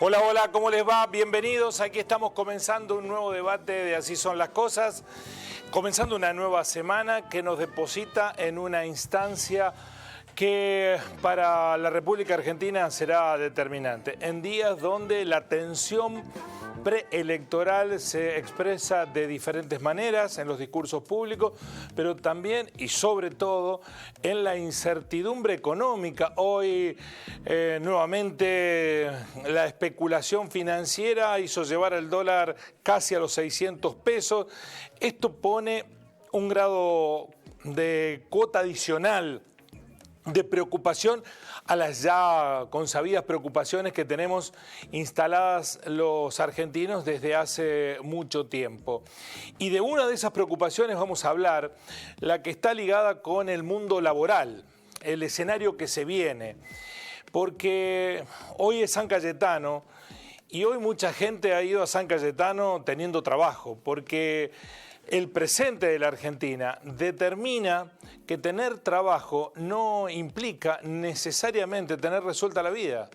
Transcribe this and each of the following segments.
Hola, hola, ¿cómo les va? Bienvenidos. Aquí estamos comenzando un nuevo debate de Así son las cosas, comenzando una nueva semana que nos deposita en una instancia que para la República Argentina será determinante, en días donde la tensión preelectoral se expresa de diferentes maneras en los discursos públicos, pero también y sobre todo en la incertidumbre económica. Hoy nuevamente la especulación financiera hizo llevar el dólar casi a los 600 pesos. Esto pone un grado de cuota adicional de preocupación a las ya consabidas preocupaciones que tenemos instaladas los argentinos desde hace mucho tiempo. Y de una de esas preocupaciones vamos a hablar, la que está ligada con el mundo laboral, el escenario que se viene. Porque hoy es San Cayetano y hoy mucha gente ha ido a San Cayetano teniendo trabajo, porque el presente de la Argentina determina que tener trabajo no implica necesariamente tener resuelta la vida.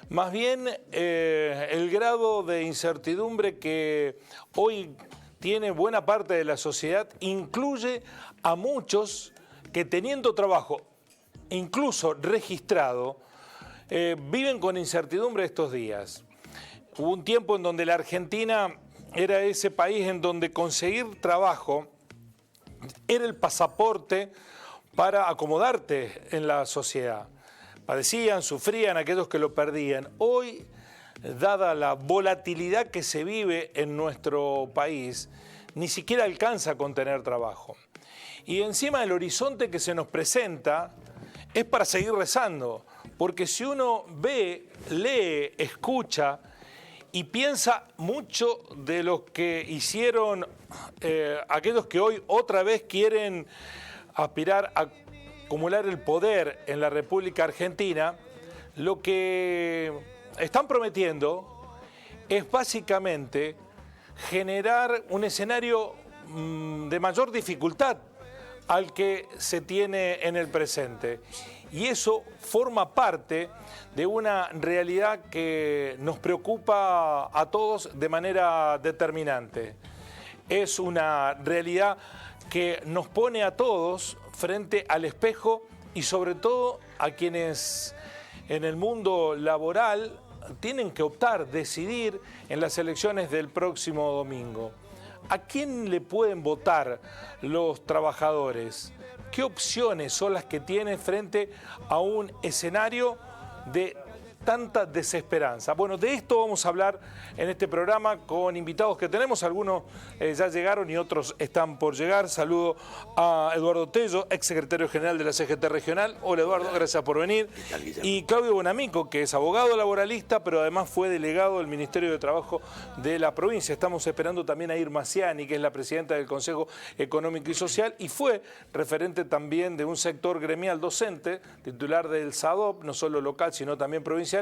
Más bien, el grado de incertidumbre que hoy tiene buena parte de la sociedad incluye a muchos que teniendo trabajo, incluso registrado, viven con incertidumbre estos días. Hubo un tiempo en donde la Argentina era ese país en donde conseguir trabajo era el pasaporte para acomodarte en la sociedad. Padecían, sufrían aquellos que lo perdían. Hoy, dada la volatilidad que se vive en nuestro país, ni siquiera alcanza con tener trabajo. Y encima el horizonte que se nos presenta es para seguir rezando, porque si uno ve, lee, escucha y piensa mucho de lo que hicieron aquellos que hoy otra vez quieren aspirar a acumular el poder en la República Argentina, lo que están prometiendo es básicamente generar un escenario de mayor dificultad al que se tiene en el presente. Y eso forma parte de una realidad que nos preocupa a todos de manera determinante. Es una realidad que nos pone a todos frente al espejo y sobre todo a quienes en el mundo laboral tienen que optar, decidir en las elecciones del próximo domingo. ¿A quién le pueden votar los trabajadores? ¿Qué opciones son las que tienen frente a un escenario de tanta desesperanza? Bueno, de esto vamos a hablar en este programa con invitados que tenemos. Algunos ya llegaron y otros están por llegar. Saludo a Eduardo Tello, exsecretario general de la CGT Regional. Hola Eduardo, gracias por venir. Y Claudio Bonamico, que es abogado laboralista, pero además fue delegado del Ministerio de Trabajo de la provincia. Estamos esperando también a Irma Ciani, que es la presidenta del Consejo Económico y Social y fue referente también de un sector gremial docente, titular del SADOP, no solo local, sino también provincial,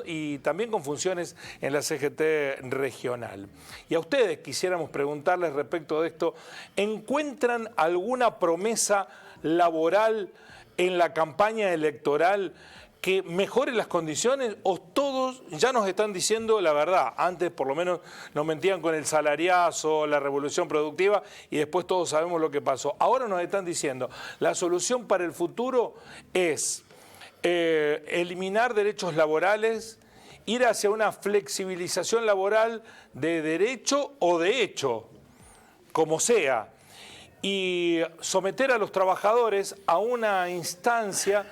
y también con funciones en la CGT regional. Y a ustedes quisiéramos preguntarles respecto de esto, ¿encuentran alguna promesa laboral en la campaña electoral que mejore las condiciones o todos ya nos están diciendo la verdad? Antes por lo menos nos mentían con el salariazo, la revolución productiva y después todos sabemos lo que pasó. Ahora nos están diciendo la solución para el futuro es eliminar derechos laborales, ir hacia una flexibilización laboral de derecho o de hecho, como sea, y someter a los trabajadores a una instancia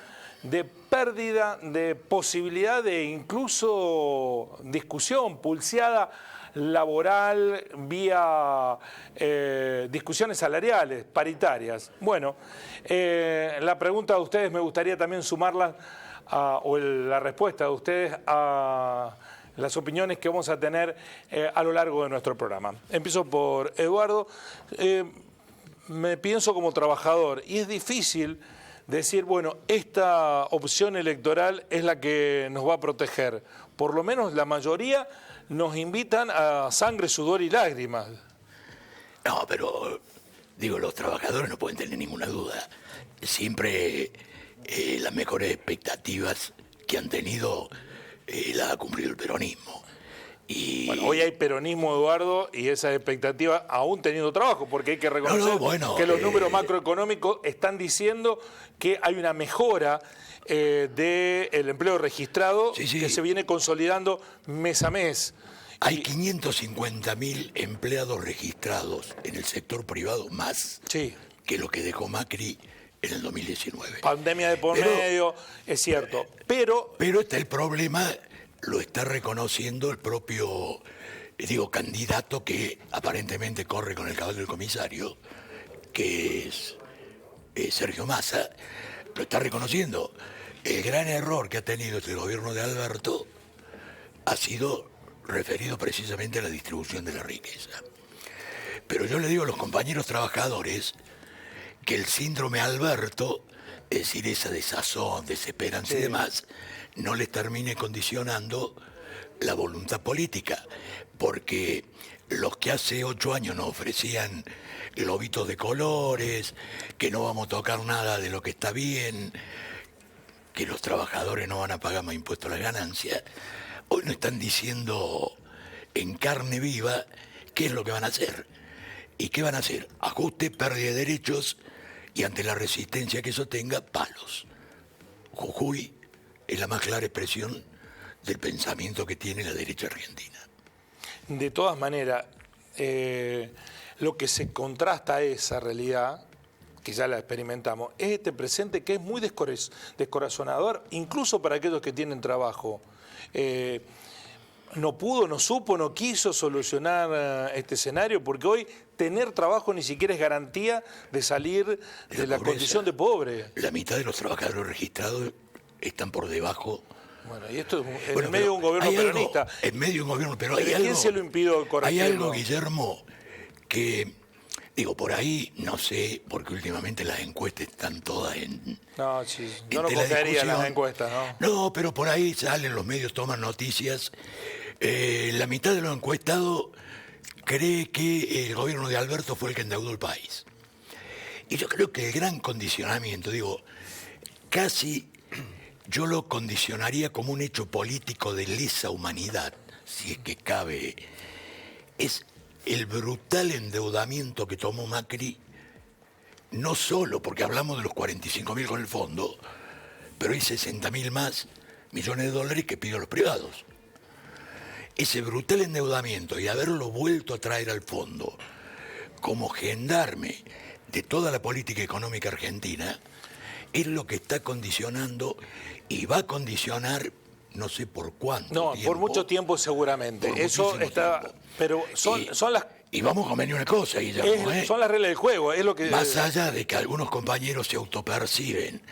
de pérdida de posibilidad de incluso discusión pulseada laboral vía discusiones salariales, paritarias. Bueno, la pregunta de ustedes me gustaría también sumarla, o la respuesta de ustedes a las opiniones que vamos a tener a lo largo de nuestro programa. Empiezo por Eduardo. Me pienso como trabajador y es difícil decir, bueno, esta opción electoral es la que nos va a proteger. Por lo menos la mayoría nos invitan a sangre, sudor y lágrimas. No, pero digo, los trabajadores no pueden tener ninguna duda. Siempre las mejores expectativas que han tenido la ha cumplido el peronismo. Y... Bueno, hoy hay peronismo, Eduardo, y esa expectativa aún teniendo trabajo, porque hay que reconocer que los números macroeconómicos están diciendo que hay una mejora del empleo registrado que se viene consolidando mes a mes. Hay 550.000 empleados registrados en el sector privado más que lo que dejó Macri en el 2019. Pandemia de por medio, es cierto. Pero está el problema, lo está reconociendo el propio, candidato que aparentemente corre con el caballo del comisario, que es Sergio Massa, lo está reconociendo. El gran error que ha tenido este gobierno de Alberto ha sido referido precisamente a la distribución de la riqueza. Pero yo le digo a los compañeros trabajadores que el síndrome Alberto, es decir, esa desazón, desesperanza y demás, no les termine condicionando la voluntad política, porque los que hace 8 años nos ofrecían globitos de colores, que no vamos a tocar nada de lo que está bien, que los trabajadores no van a pagar más impuestos a las ganancias, hoy nos están diciendo en carne viva qué es lo que van a hacer. ¿Y qué van a hacer? Ajuste, pérdida de derechos y ante la resistencia que eso tenga, palos. Jujuy es la más clara expresión del pensamiento que tiene la derecha argentina. De todas maneras, lo que se contrasta a esa realidad, que ya la experimentamos, es este presente que es muy descorazonador, incluso para aquellos que tienen trabajo. No pudo, no supo, no quiso solucionar este escenario, porque hoy tener trabajo ni siquiera es garantía de salir de la condición de pobre. La mitad de los trabajadores registrados están por debajo. Bueno, y esto es en medio de un gobierno peronista. En medio de un gobierno, pero hay ¿Quién algo, se lo impidió corregirlo? Hay algo, Guillermo, que, por ahí, no sé, porque últimamente las encuestas están todas en... No, sí, yo no confiaría en las encuestas, ¿no? No, pero por ahí salen los medios, toman noticias. La mitad de los encuestados cree que el gobierno de Alberto fue el que endeudó el país. Y yo creo que el gran condicionamiento, casi yo lo condicionaría como un hecho político de lesa humanidad, si es que cabe, es el brutal endeudamiento que tomó Macri, no solo porque hablamos de los 45.000 con el fondo, pero hay 60.000 más millones de dólares que pidió los privados. Ese brutal endeudamiento y haberlo vuelto a traer al fondo como gendarme de toda la política económica argentina es lo que está condicionando y va a condicionar no sé por cuánto tiempo. Por mucho tiempo seguramente. Eso está... Tiempo. Pero son las... Y vamos a convenir una cosa, Guillermo. Son las reglas del juego, es lo que... Más allá de que algunos compañeros se autoperciben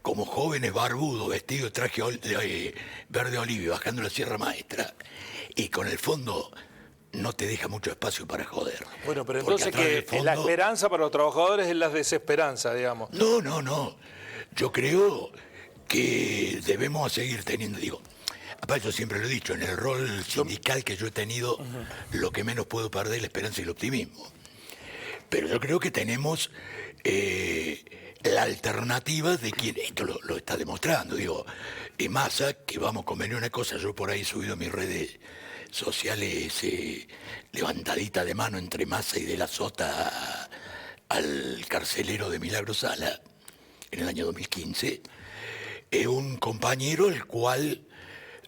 como jóvenes barbudos vestidos de traje verde olivo bajando la Sierra Maestra, y con el fondo no te deja mucho espacio para joder. Bueno, pero entonces que la esperanza para los trabajadores es la desesperanza, digamos. No. Yo creo que debemos seguir teniendo, aparte yo siempre lo he dicho, en el rol sindical que yo he tenido, lo que menos puedo perder es la esperanza y el optimismo. Pero yo creo que tenemos la alternativa de quien, esto lo está demostrando, Massa, que vamos a convenir una cosa, yo por ahí he subido a mis redes sociales levantadita de mano entre Massa y De la Sota al carcelero de Milagro Sala en el año 2015, es un compañero el cual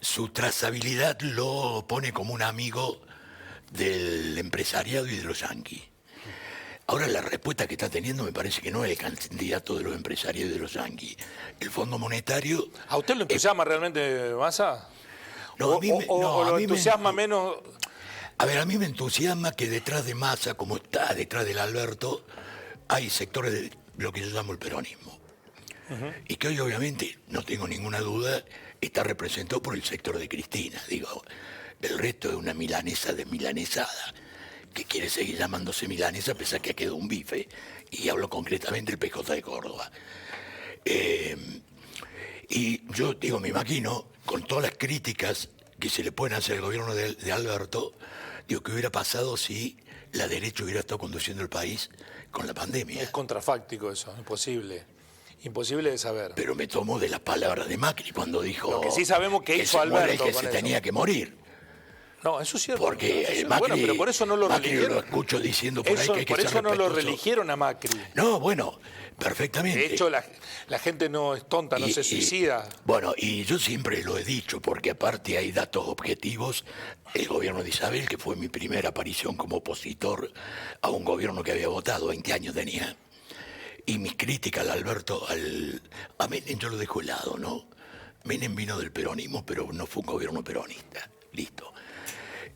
su trazabilidad lo pone como un amigo del empresariado y de los yanquis. Ahora la respuesta que está teniendo me parece que no es el candidato de los empresarios y de los yanquis. El Fondo Monetario... ¿A usted lo entusiasma realmente Massa? No, a mí lo entusiasma menos... A ver, a mí me entusiasma que detrás de Massa, como está detrás del Alberto, hay sectores de lo que yo llamo el peronismo. Y que hoy obviamente, no tengo ninguna duda, está representado por el sector de Cristina. El resto es una milanesa desmilanesada, que quiere seguir llamándose milanesa a pesar que ha quedado un bife, y hablo concretamente del PJ de Córdoba. Y yo me imagino, con todas las críticas que se le pueden hacer al gobierno de Alberto, ¿qué hubiera pasado si la derecha hubiera estado conduciendo el país con la pandemia? Es contrafáctico eso, imposible. imposible de saber. Pero me tomó de las palabras de Macri cuando dijo... Lo que sí sabemos que hizo se muere, Alberto que con se eso. tenía que morir. No, eso es cierto. Porque Macri, bueno, pero por eso no lo Macri religieron. lo escucho diciendo por Eso, ahí que hay que por ser eso no lo respetuoso. religieron a Macri. No, bueno, perfectamente. De hecho, la gente no es tonta, no se suicida. Bueno, y yo siempre lo he dicho, porque aparte hay datos objetivos. El gobierno de Isabel, que fue mi primera aparición como opositor a un gobierno que había votado, 20 años tenía. Y mis críticas al Alberto, a Menem yo lo dejo de lado, ¿no? Menem vino del peronismo, pero no fue un gobierno peronista. Listo.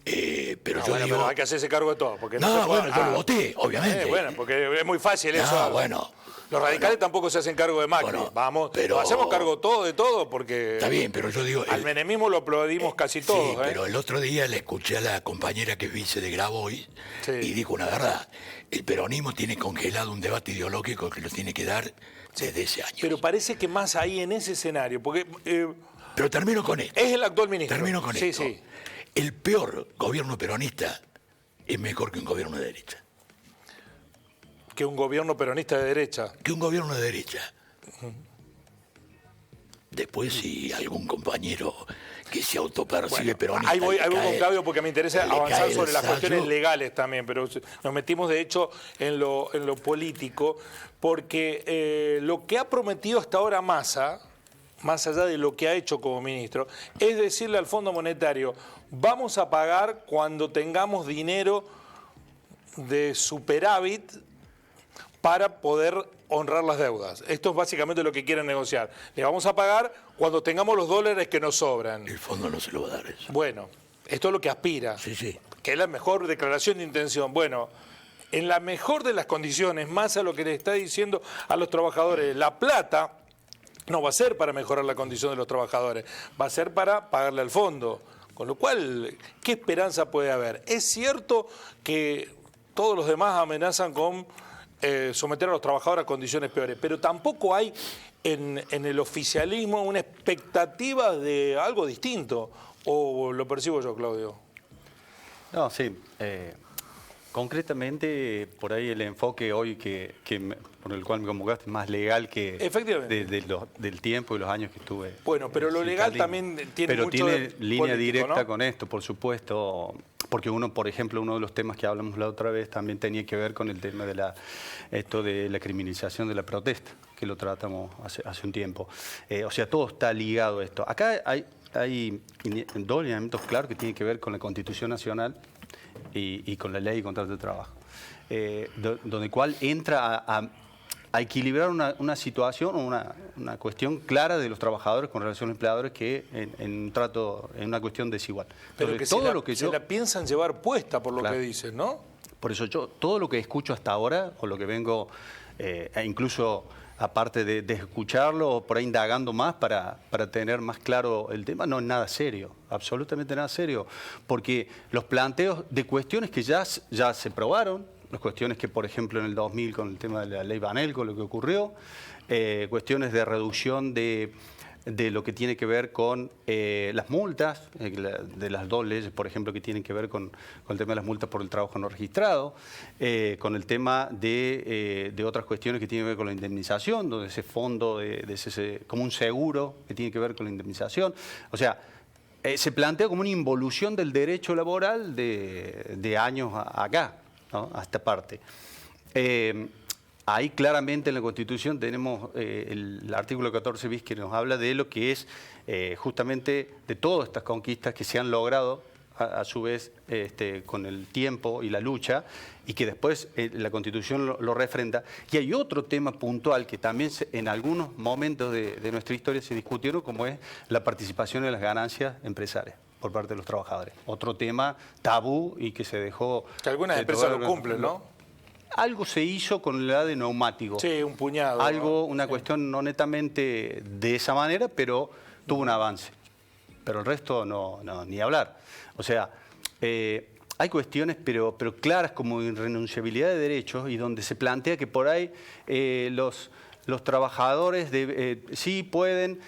Pero No, yo bueno, digo... pero hay que hacerse cargo de todo. Porque no, No, se puede- bueno, yo lo voté, obviamente. Bueno, porque es muy fácil eso. No, bueno. Los radicales tampoco se hacen cargo de Macri. Bueno, Vamos, pero- nos hacemos cargo todo de todo porque... Está bien, pero yo digo... Al menemismo lo aplaudimos casi todos. Sí, pero el otro día le escuché a la compañera que es vice de Grabois Sí. y dijo una verdad. El peronismo tiene congelado un debate ideológico que lo tiene que dar desde ese año. Pero parece que más ahí en ese escenario, porque Pero termino con esto. es el actual ministro. Termino con sí, esto. Sí. El peor gobierno peronista es mejor que un gobierno de derecha. Que un gobierno peronista de derecha. Que un gobierno de derecha. Después, si algún compañero que se autopercibe peronista... Ahí voy le con cae- Claudio porque me interesa le avanzar cae el sobre las sallo. cuestiones legales también, pero nos metimos de hecho en lo político, porque lo que ha prometido hasta ahora Massa, más allá de lo que ha hecho como ministro, es decirle al Fondo Monetario, vamos a pagar cuando tengamos dinero de superávit para poder honrar las deudas. Esto es básicamente lo que quieren negociar. Le vamos a pagar cuando tengamos los dólares que nos sobran. El fondo no se lo va a dar eso. Bueno, esto es lo que aspira, Sí, sí. que es la mejor declaración de intención. Bueno, en la mejor de las condiciones, más a lo que le está diciendo a los trabajadores, la plata no va a ser para mejorar la condición de los trabajadores, va a ser para pagarle al fondo. Con lo cual, ¿qué esperanza puede haber? Es cierto que todos los demás amenazan con someter a los trabajadores a condiciones peores, pero tampoco hay en el oficialismo una expectativa de algo distinto. ¿O lo percibo yo, Claudio? No, sí. Concretamente, por ahí el enfoque hoy por el cual me convocaste es más legal que Efectivamente. del tiempo y los años que estuve. Bueno, pero lo legal también tiene pero mucho tiene de línea político, directa ¿no? con esto, por supuesto. Porque uno, por ejemplo, uno de los temas que hablamos la otra vez también tenía que ver con el tema de la criminalización de la protesta, que lo tratamos hace un tiempo. O sea, todo está ligado a esto. Acá hay dos lineamientos claros que tienen que ver con la Constitución Nacional y con la ley de contrato de trabajo, donde cual entra a equilibrar una situación o una cuestión clara de los trabajadores con relación a los empleadores que en una cuestión desigual. Pero Entonces, que se la piensan llevar puesta por lo Claro. que dicen, ¿no? Por eso todo lo que escucho hasta ahora, o lo que vengo, incluso aparte de escucharlo, por ahí indagando más para tener más claro el tema, no es nada serio, absolutamente nada serio, porque los planteos de cuestiones que ya se probaron, las cuestiones que, por ejemplo, en el 2000 con el tema de la ley Banelco, lo que ocurrió, cuestiones de reducción de lo que tiene que ver con las multas, de las dos leyes, por ejemplo, que tienen que ver con el tema de las multas por el trabajo no registrado, con el tema de otras cuestiones que tienen que ver con la indemnización, donde ese fondo, como un seguro que tiene que ver con la indemnización. O sea, se plantea como una involución del derecho laboral de años acá, ¿no? A esta parte. Ahí claramente en la Constitución tenemos el artículo 14 bis que nos habla de lo que es justamente de todas estas conquistas que se han logrado a su vez con el tiempo y la lucha y que después la Constitución lo refrenda. Y hay otro tema puntual que también en algunos momentos de nuestra historia se discutieron, como es la participación en las ganancias empresarias por parte de los trabajadores. Otro tema tabú y que se dejó... Que algunas empresas lo cumplen, ¿no? Algo se hizo con la de neumático. Sí, un puñado. Algo, ¿no? una cuestión no netamente de esa manera, pero tuvo un avance. Pero el resto no ni hablar. O sea, hay cuestiones pero claras como irrenunciabilidad de derechos y donde se plantea que por ahí los trabajadores sí pueden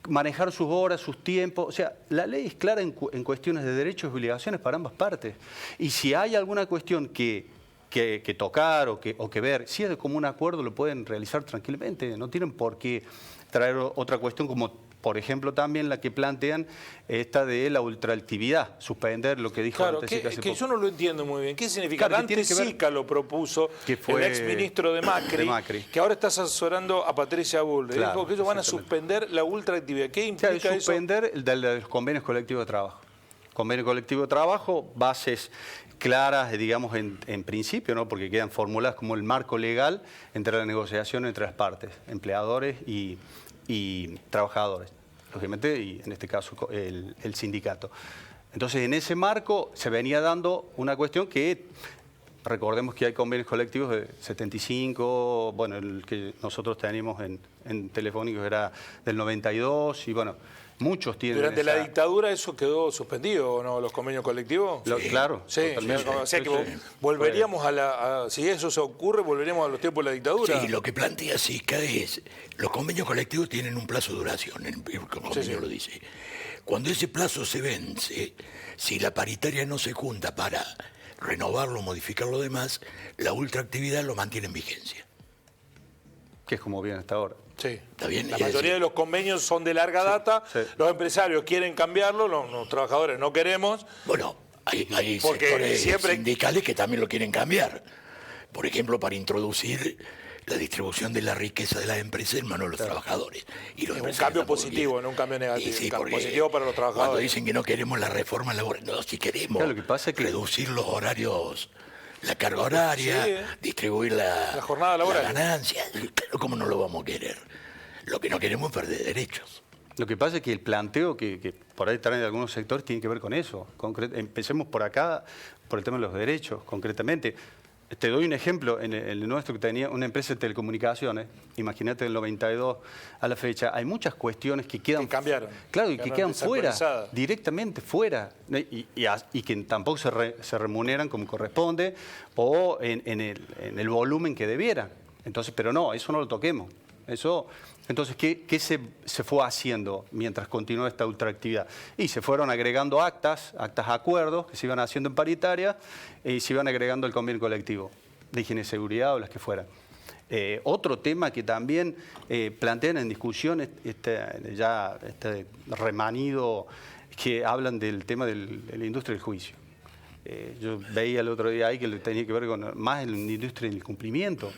manejar sus horas, sus tiempos. O sea, la ley es clara en cuestiones de derechos y obligaciones para ambas partes. Y si hay alguna cuestión que que tocar o que ver. Si es de común acuerdo, lo pueden realizar tranquilamente. No tienen por qué traer otra cuestión como, por ejemplo, también la que plantean esta de la ultraactividad, suspender lo que dijo claro, antes. que yo no lo entiendo muy bien. ¿Qué significa? Claro, Dante Sica lo propuso, que fue el exministro de Macri, que ahora está asesorando a Patricia Bullrich. Claro, dijo que ellos van a suspender la ultraactividad. ¿Qué implica claro, eso? Suspender el de los convenios colectivos de trabajo. Convenio colectivo de trabajo, bases claras, digamos, en principio, ¿no? Porque quedan formuladas como el marco legal entre la negociación entre las partes, empleadores y trabajadores, lógicamente, y en este caso el sindicato. Entonces, en ese marco se venía dando una cuestión que, recordemos que hay convenios colectivos de 75, bueno, el que nosotros teníamos en Telefónicos era del 92, y bueno, muchos tienen. Durante la dictadura eso quedó suspendido, ¿o no? ¿Los convenios colectivos? Sí. Claro. Sí, o sea que volveríamos si eso se ocurre, volveríamos a los tiempos de la dictadura. Sí, lo que plantea Sica es, los convenios colectivos tienen un plazo de duración, el convenio lo dice. Cuando ese plazo se vence, si la paritaria no se junta para renovarlo, modificar lo demás, la ultraactividad lo mantiene en vigencia. Que es como viene hasta ahora. Sí. ¿Está bien? La mayoría de los convenios son de larga data, los empresarios quieren cambiarlo, los trabajadores no queremos. Bueno, hay sectores sindicales que también lo quieren cambiar. Por ejemplo, para introducir la distribución de la riqueza de las empresas en manos de los trabajadores. Y los es un cambio positivo, no un cambio negativo. Sí, un cambio positivo para los trabajadores. Cuando dicen que no queremos la reforma laboral, no, si queremos lo que pasa es que reducir los horarios, la carga horaria, distribuir la jornada laboral, la ganancia. Claro, ¿cómo no lo vamos a querer? Lo que no queremos es perder derechos. Lo que pasa es que el planteo que por ahí traen de algunos sectores tiene que ver con eso. Empecemos por acá, por el tema de los derechos, concretamente. Te doy un ejemplo, en el nuestro que tenía una empresa de telecomunicaciones, imagínate del 92 a la fecha, hay muchas cuestiones que quedan... Que cambiaron. Claro, y que quedan fuera, directamente fuera, y que tampoco se remuneran como corresponde o en el volumen que debieran. Entonces, pero no, eso no lo toquemos. Entonces, ¿qué se fue haciendo mientras continuó esta ultraactividad? Y se fueron agregando actas, acuerdos que se iban haciendo en paritaria y se iban agregando el convenio colectivo de higiene y seguridad o las que fueran. Otro tema que también plantean en discusión, este remanido, que hablan del tema de la industria del juicio. Yo veía el otro día ahí que tenía que ver más en la industria del cumplimiento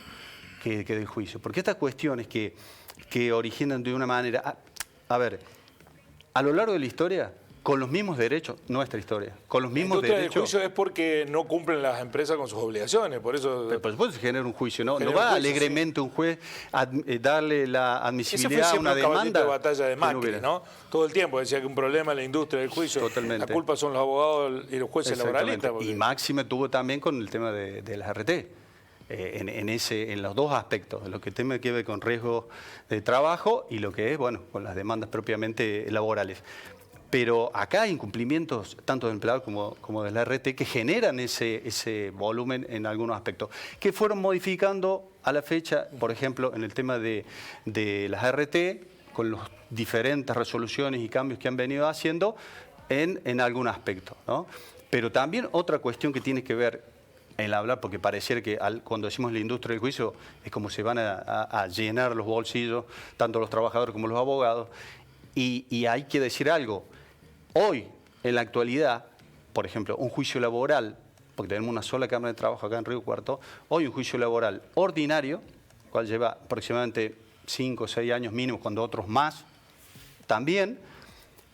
que del juicio. Porque estas cuestiones que originan de una manera... A ver, a lo largo de la historia, con los mismos derechos, nuestra historia, con los mismos derechos... La industria del juicio es porque no cumplen las empresas con sus obligaciones, por eso... Pero por supuesto se genera un juicio, ¿no? No va alegremente un juez a darle la admisibilidad a una demanda. De batalla de Macri, ¿no? Todo el tiempo decía que un problema en la industria del juicio, totalmente. La culpa son los abogados y los jueces laboralistas. Y máxime tuvo también con el tema de las RT. En los dos aspectos, lo que tiene que ver con riesgos de trabajo y lo que es, bueno, con las demandas propiamente laborales. Pero acá hay incumplimientos tanto del empleador como de la RT que generan ese volumen en algunos aspectos, que fueron modificando a la fecha, por ejemplo, en el tema de las RT, con las diferentes resoluciones y cambios que han venido haciendo en algún aspecto, ¿no? Pero también otra cuestión que tiene que ver el hablar, porque pareciera que cuando decimos la industria del juicio es como se van a llenar los bolsillos, tanto los trabajadores como los abogados, y hay que decir algo. Hoy, en la actualidad, por ejemplo, un juicio laboral, porque tenemos una sola Cámara de Trabajo acá en Río Cuarto, hoy un juicio laboral ordinario, cual lleva aproximadamente 5 o 6 años mínimo, cuando otros más, también.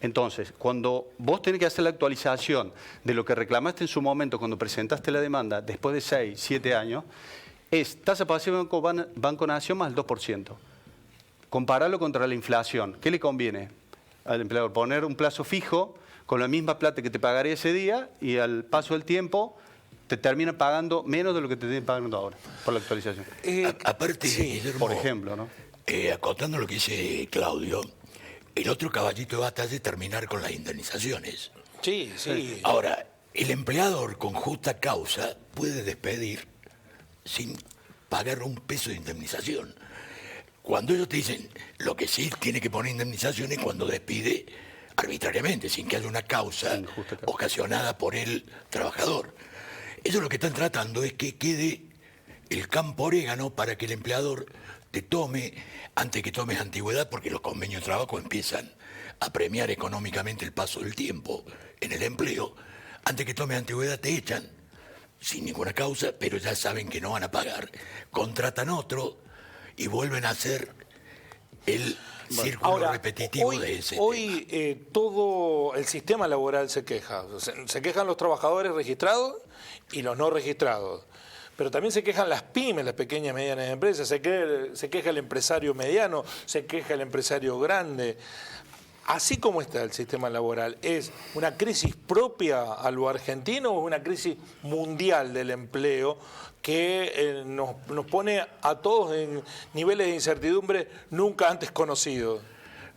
Entonces, cuando vos tenés que hacer la actualización de lo que reclamaste en su momento cuando presentaste la demanda, después de 6, 7 años, es tasa pasiva Banco Nación más el 2%. Compararlo contra la inflación. ¿Qué le conviene al empleador? Poner un plazo fijo con la misma plata que te pagaría ese día y al paso del tiempo te termina pagando menos de lo que te tienen pagando ahora por la actualización. Aparte, Guillermo, por ejemplo, ¿no? Acotando lo que dice Claudio, el otro caballito de batalla es terminar con las indemnizaciones. Sí, sí. Ahora, el empleador con justa causa puede despedir sin pagar un peso de indemnización. Cuando ellos te dicen, lo que sí tiene que poner indemnización es cuando despide arbitrariamente, sin que haya una causa ocasionada por el trabajador. Ellos lo que están tratando es que quede el campo orégano para que el empleador te tome, antes que tomes antigüedad, porque los convenios de trabajo empiezan a premiar económicamente el paso del tiempo en el empleo. Antes que tomes antigüedad te echan, sin ninguna causa, pero ya saben que no van a pagar. Contratan otro y vuelven a hacer el círculo repetitivo de ese Hoy todo el sistema laboral se queja. Se quejan los trabajadores registrados y los no registrados. Pero también se quejan las pymes, las pequeñas y medianas empresas, se queja el empresario mediano, se queja el empresario grande. Así como está el sistema laboral, ¿es una crisis propia a lo argentino o es una crisis mundial del empleo que nos pone a todos en niveles de incertidumbre nunca antes conocidos?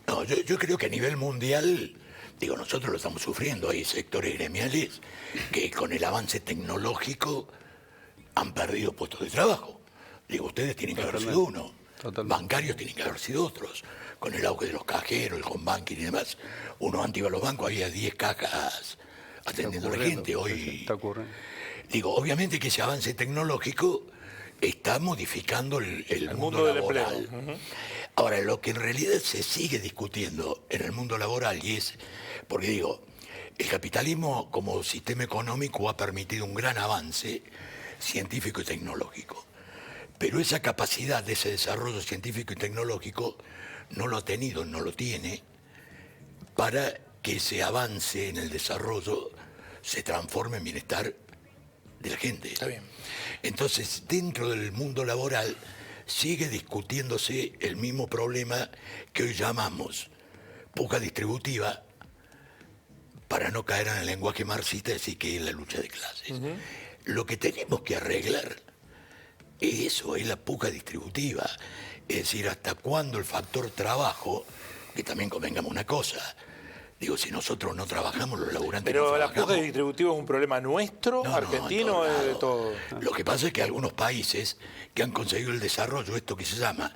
No, yo creo que a nivel mundial, digo, nosotros lo estamos sufriendo. Hay sectores gremiales que con el avance tecnológico han perdido puestos de trabajo. Digo, ustedes tienen que haber sido uno. Totalmente. Bancarios tienen que haber sido otros. Con el auge de los cajeros, el home banking y demás. Uno antes iba a los bancos, había 10 cajas atendiendo a la gente. Hoy, está ocurriendo. Digo, obviamente que ese avance tecnológico está modificando el mundo del laboral. empleo. Ahora, lo que en realidad se sigue discutiendo en el mundo laboral, y es, porque digo, el capitalismo como sistema económico ha permitido un gran avance científico y tecnológico. Pero esa capacidad de ese desarrollo científico y tecnológico no lo ha tenido, no lo tiene, para que ese avance en el desarrollo se transforme en bienestar de la gente. Está bien. Entonces, dentro del mundo laboral sigue discutiéndose el mismo problema que hoy llamamos puja distributiva, para no caer en el lenguaje marxista, decir que es la lucha de clases. Lo que tenemos que arreglar es eso, es la puja distributiva. Es decir, hasta cuándo el factor trabajo, que también convengamos una cosa, digo, si nosotros no trabajamos, los laburantes no Pero la trabajamos. puja distributiva es un problema nuestro, No, argentino, en es de todos todo. lados. Lo que pasa es que algunos países que han conseguido el desarrollo, esto que se llama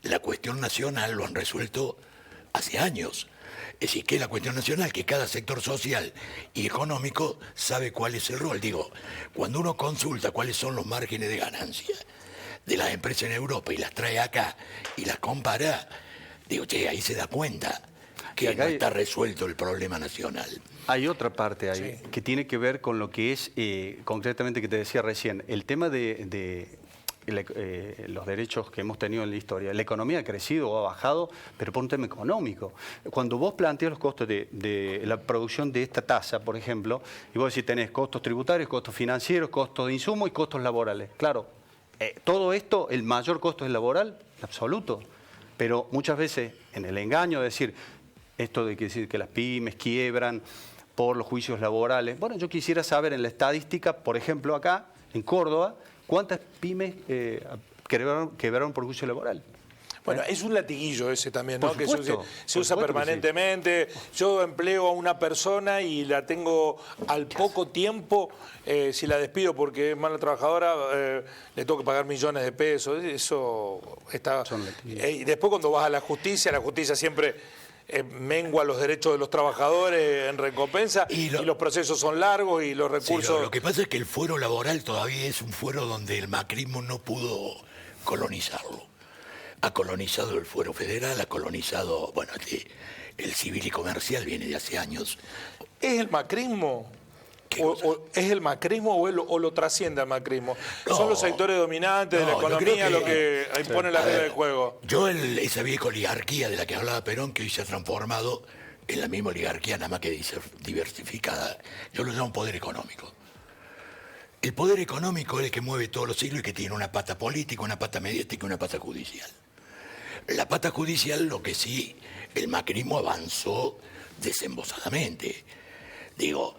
la cuestión nacional, lo han resuelto hace años. Es decir, que es la cuestión nacional, que cada sector social y económico sabe cuál es el rol. Digo, cuando uno consulta cuáles son los márgenes de ganancia de las empresas en Europa y las trae acá y las compara, digo, che, ahí se da cuenta que acá no está resuelto el problema nacional. Hay otra parte ahí que tiene que ver con lo que es, concretamente que te decía recién, el tema de los derechos que hemos tenido en la historia. La economía ha crecido o ha bajado, pero por un tema económico. Cuando vos planteas los costos de la producción de esta tasa, por ejemplo, y vos decís tenés costos tributarios, costos financieros, costos de insumo y costos laborales. Claro, todo esto, el mayor costo es laboral, absoluto. Pero muchas veces en el engaño de decir esto de decir que las pymes quiebran por los juicios laborales. Bueno, yo quisiera saber en la estadística, por ejemplo acá, en Córdoba, ¿cuántas pymes quebraron por juicio laboral? Bueno, es un latiguillo ese también, ¿no? Por Que supuesto, se usa por supuesto que permanentemente. Yo empleo a una persona y la tengo al poco tiempo, si la despido porque es mala trabajadora, le tengo que pagar millones de pesos. Eso está. Y después cuando vas a la justicia siempre mengua los derechos de los trabajadores en recompensa y los procesos son largos y los recursos... Sí, lo que pasa es que el fuero laboral todavía es un fuero donde el macrismo no pudo colonizarlo. Ha colonizado el fuero federal, ha colonizado, bueno, el civil y comercial viene de hace años. ¿Es el macrismo? ¿Es el macrismo o lo trasciende al macrismo? No, ¿Son los sectores dominantes de la economía lo que impone la regla del juego? Yo esa vieja oligarquía de la que hablaba Perón, que hoy se ha transformado en la misma oligarquía, nada más que diversificada, yo lo llamo poder económico. El poder económico es el que mueve todos los siglos y que tiene una pata política, una pata mediática y una pata judicial. La pata judicial, lo que sí, el macrismo avanzó desembosadamente. Digo,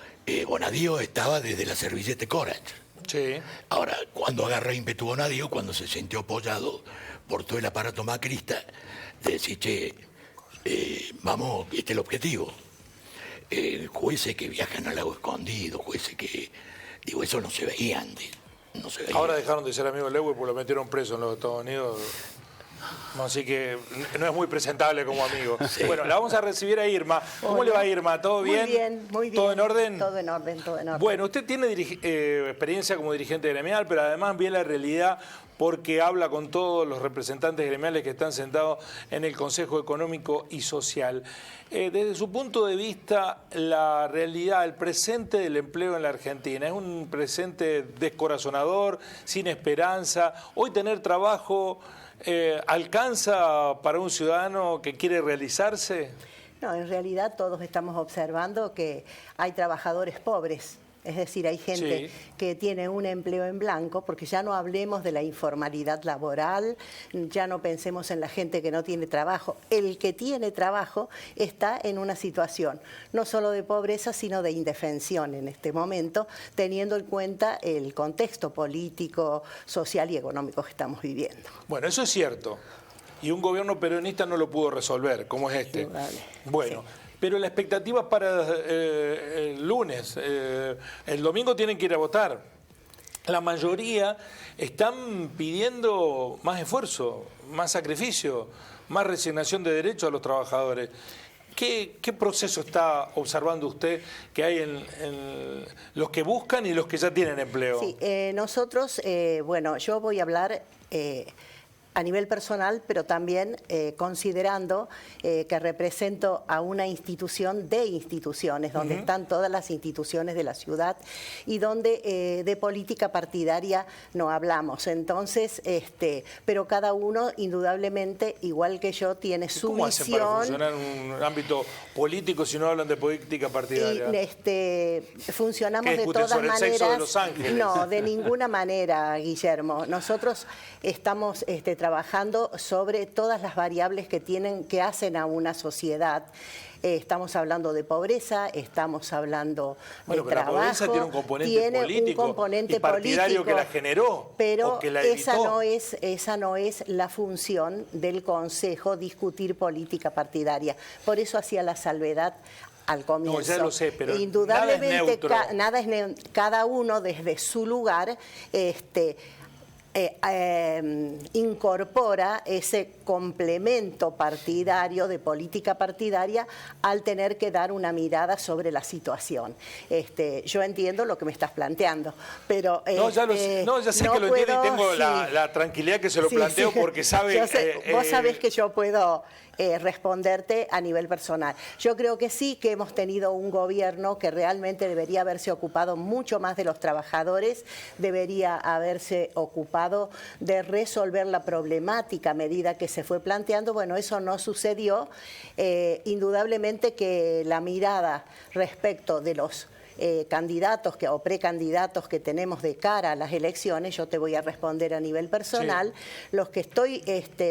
Bonadío estaba desde la servilleta Corach. Sí. Ahora, cuando agarra ímpetu Bonadío, cuando se sintió apoyado por todo el aparato macrista, de decir, che, vamos, este es el objetivo. Jueces que viajan al lago escondido, jueces que... Digo, eso no se veía antes. No se veía. Ahora dejaron de ser amigos de Lewy porque lo metieron preso en los Estados Unidos. Así que no es muy presentable como amigo. Sí. Bueno, la vamos a recibir a Irma. ¿Cómo le va, Irma? ¿Todo bien? Muy bien, muy bien. ¿Todo en orden? Todo en orden, todo en orden. Bueno, usted tiene experiencia como dirigente gremial, pero además ve la realidad porque habla con todos los representantes gremiales que están sentados en el Consejo Económico y Social. Desde su punto de vista, la realidad, el presente del empleo en la Argentina, ¿es un presente descorazonador, sin esperanza? Hoy tener trabajo... ¿alcanza para un ciudadano que quiere realizarse? No, en realidad todos estamos observando que hay trabajadores pobres. Es decir, hay gente que tiene un empleo en blanco, porque ya no hablemos de la informalidad laboral, ya no pensemos en la gente que no tiene trabajo. El que tiene trabajo está en una situación no solo de pobreza, sino de indefensión en este momento, teniendo en cuenta el contexto político, social y económico que estamos viviendo. Bueno, eso es cierto. Y un gobierno peronista no lo pudo resolver, como es este. Bueno. Sí. Pero la expectativa para el lunes, el domingo tienen que ir a votar. La mayoría están pidiendo más esfuerzo, más sacrificio, más resignación de derechos a los trabajadores. ¿Qué proceso está observando usted que hay en los que buscan y los que ya tienen empleo? Sí, nosotros, bueno, yo voy a hablar... a nivel personal, pero también considerando que represento a una institución de instituciones, donde están todas las instituciones de la ciudad y donde de política partidaria no hablamos. Entonces, pero cada uno, indudablemente, igual que yo, tiene su ¿Cómo misión. ¿Cómo hacen para funcionar en un ámbito político si no hablan de política partidaria? Funcionamos de todas maneras. ¿El sexo de Los Ángeles? No, de ninguna manera, Guillermo. Nosotros estamos trabajando sobre todas las variables que hacen a una sociedad. Estamos hablando de pobreza, estamos hablando de trabajo. La pobreza tiene un componente político y partidario que la generó, pero o que la esa evitó. no es la función del Consejo, discutir política partidaria. Por eso hacía la salvedad al comienzo. No, ya lo sé, pero indudablemente nada es neutro. Cada uno desde su lugar incorpora ese complemento partidario, de política partidaria, al tener que dar una mirada sobre la situación. Yo entiendo lo que me estás planteando, pero... ya sé que lo entiendo y tengo la tranquilidad que se lo planteo porque sabe... vos sabés que yo puedo... responderte a nivel personal. Yo creo que sí, que hemos tenido un gobierno que realmente debería haberse ocupado mucho más de los trabajadores, debería haberse ocupado de resolver la problemática a medida que se fue planteando. Bueno, eso no sucedió. Indudablemente que la mirada respecto de los candidatos o precandidatos que tenemos de cara a las elecciones, yo te voy a responder a nivel personal, los que estoy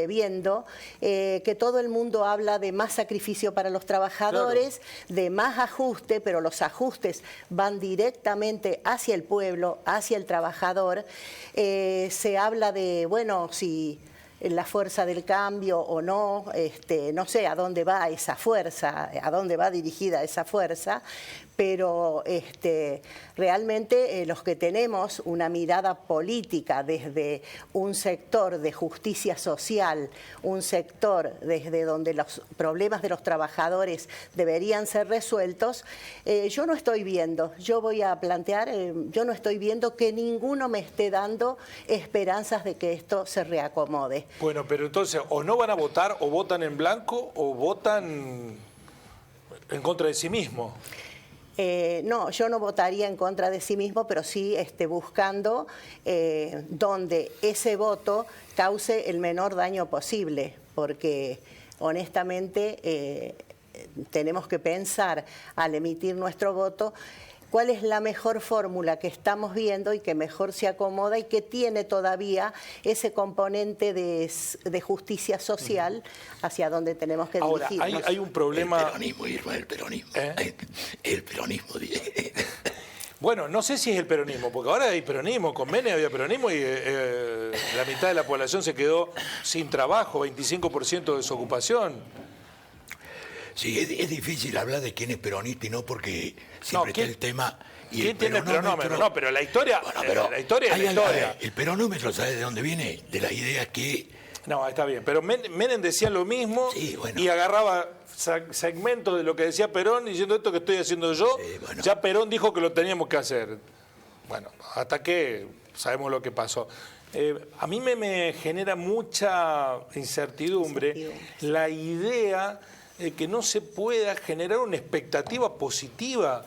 viendo, que todo el mundo habla de más sacrificio para los trabajadores, de más ajuste, pero los ajustes van directamente hacia el pueblo, hacia el trabajador. Se habla de, bueno, si... la fuerza del cambio o no, no sé a dónde va esa fuerza, a dónde va dirigida esa fuerza, pero realmente los que tenemos una mirada política desde un sector de justicia social, un sector desde donde los problemas de los trabajadores deberían ser resueltos, yo no estoy viendo, yo voy a plantear, yo no estoy viendo que ninguno me esté dando esperanzas de que esto se reacomode. Bueno, pero entonces o no van a votar, o votan en blanco, o votan en contra de sí mismo. No, yo no votaría en contra de sí mismo, pero sí buscando donde ese voto cause el menor daño posible, porque honestamente tenemos que pensar al emitir nuestro voto cuál es la mejor fórmula que estamos viendo y que mejor se acomoda y que tiene todavía ese componente de justicia social hacia donde tenemos que dirigirnos. Ahora, hay un problema... El peronismo, Irma, el peronismo. El peronismo. Bueno, no sé si es el peronismo, porque ahora hay peronismo, con Menem había peronismo y la mitad de la población se quedó sin trabajo, 25% de desocupación. Sí, es difícil hablar de quién es peronista y no, porque siempre está el tema... ¿Quién tiene el peronómetro? No, pero la historia, la historia es la historia. El peronómetro, ¿sabes de dónde viene? De la idea que No, está bien, pero Menem decía lo mismo Sí, bueno. y agarraba segmentos de lo que decía Perón diciendo esto que estoy haciendo yo, bueno. ya Perón dijo que lo teníamos que hacer. Bueno, hasta que sabemos lo que pasó. A mí me genera mucha incertidumbre la idea de que no se pueda generar una expectativa positiva,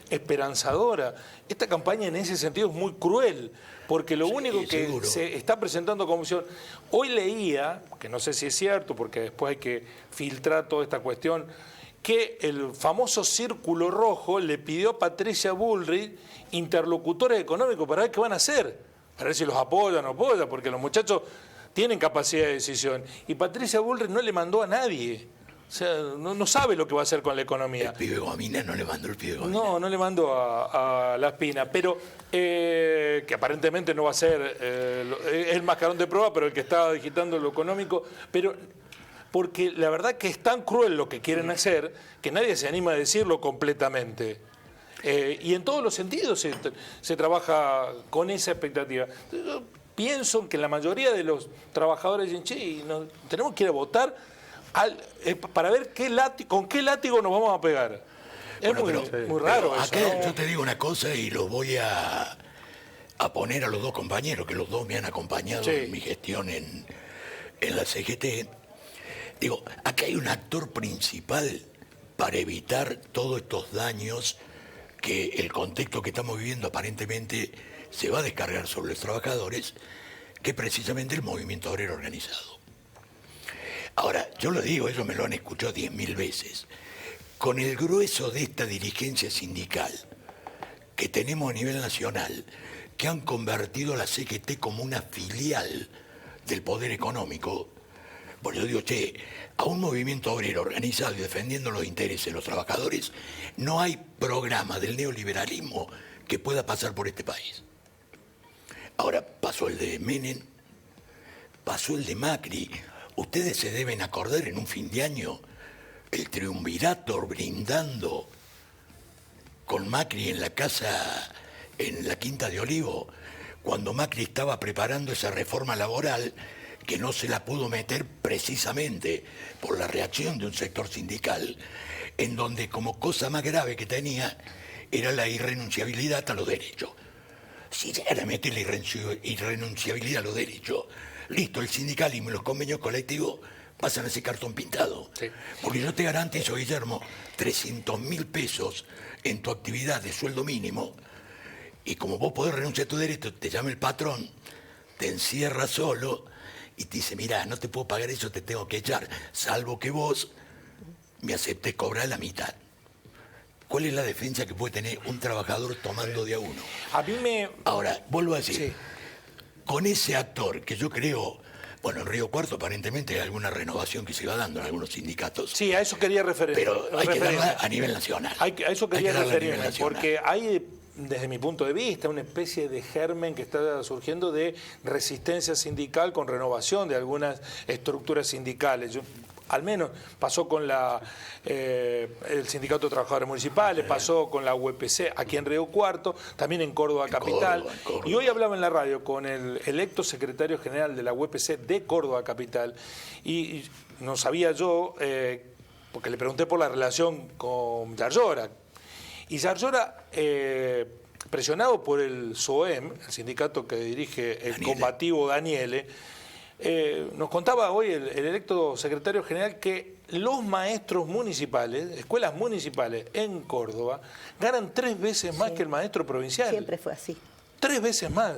esperanzadora. Esta campaña en ese sentido es muy cruel, porque lo único que seguro. se está presentando como opción, hoy leía, que no sé si es cierto, porque después hay que filtrar toda esta cuestión, que el famoso Círculo Rojo le pidió a Patricia Bullrich interlocutores económicos para ver qué van a hacer, para ver si los apoyan o no apoyan, porque los muchachos tienen capacidad de decisión. Y Patricia Bullrich no le mandó a nadie. O sea, no sabe lo que va a hacer con la economía. El pibe Gomina no le mandó el pibe Gomina. No le mandó a La Espina, pero que aparentemente no va a ser el mascarón de prueba, pero el que está digitando lo económico, pero porque la verdad que es tan cruel lo que quieren hacer que nadie se anima a decirlo completamente. Y en todos los sentidos se trabaja con esa expectativa. Yo pienso que la mayoría de los trabajadores dicen, che, tenemos que ir a votar para ver con qué látigo nos vamos a pegar. Es Bueno, muy raro eso, acá ¿no? yo te digo una cosa y los voy a poner a los dos compañeros, que los dos me han acompañado Sí. en mi gestión en la CGT. Digo, acá hay un actor principal para evitar todos estos daños que el contexto que estamos viviendo aparentemente se va a descargar sobre los trabajadores, que es precisamente el movimiento obrero organizado. Ahora, yo lo digo, eso me lo han escuchado 10.000 veces. Con el grueso de esta dirigencia sindical que tenemos a nivel nacional, que han convertido a la CGT como una filial del poder económico, pues yo digo, che, a un movimiento obrero organizado y defendiendo los intereses de los trabajadores, no hay programa del neoliberalismo que pueda pasar por este país. Ahora, pasó el de Menem, pasó el de Macri. Ustedes se deben acordar en un fin de año el triunvirato brindando con Macri en la casa, en la Quinta de Olivo, cuando Macri estaba preparando esa reforma laboral que no se la pudo meter precisamente por la reacción de un sector sindical, en donde como cosa más grave que tenía era la irrenunciabilidad a los derechos. Si llegara a meter la irrenunciabilidad a los derechos, listo, el sindicalismo y los convenios colectivos pasan a ese cartón pintado. Sí. Porque yo te garantizo, Guillermo, 300.000 pesos en tu actividad de sueldo mínimo, y como vos podés renunciar a tu derecho, te llama el patrón, te encierra solo y te dice, mirá, no te puedo pagar eso, te tengo que echar, salvo que vos me aceptes cobrar la mitad. ¿Cuál es la defensa que puede tener un trabajador tomando de a uno? A mí Ahora, vuelvo a decir, Sí. con ese actor que yo creo, bueno, en Río Cuarto aparentemente hay alguna renovación que se va dando en algunos sindicatos, Sí, a eso quería referirme. pero hay que darla a nivel nacional. A eso quería darla a nivel referirme, nacional. porque hay, desde mi punto de vista, una especie de germen que está surgiendo de resistencia sindical con renovación de algunas estructuras sindicales. Al menos pasó con el Sindicato de Trabajadores Municipales, pasó con la UPC aquí en Río Cuarto, también en Córdoba Capital. Córdoba. Y hoy hablaba en la radio con el electo secretario general de la UPC de Córdoba Capital, y no sabía yo, porque le pregunté por la relación con Yarlora. Y Yarlora, presionado por el SOEM, el sindicato que dirige el Daniele. combativo Daniele, nos contaba hoy el electo secretario general que los maestros municipales, escuelas municipales en Córdoba, ganan 3 veces más que el maestro provincial. Siempre fue así. 3 veces más.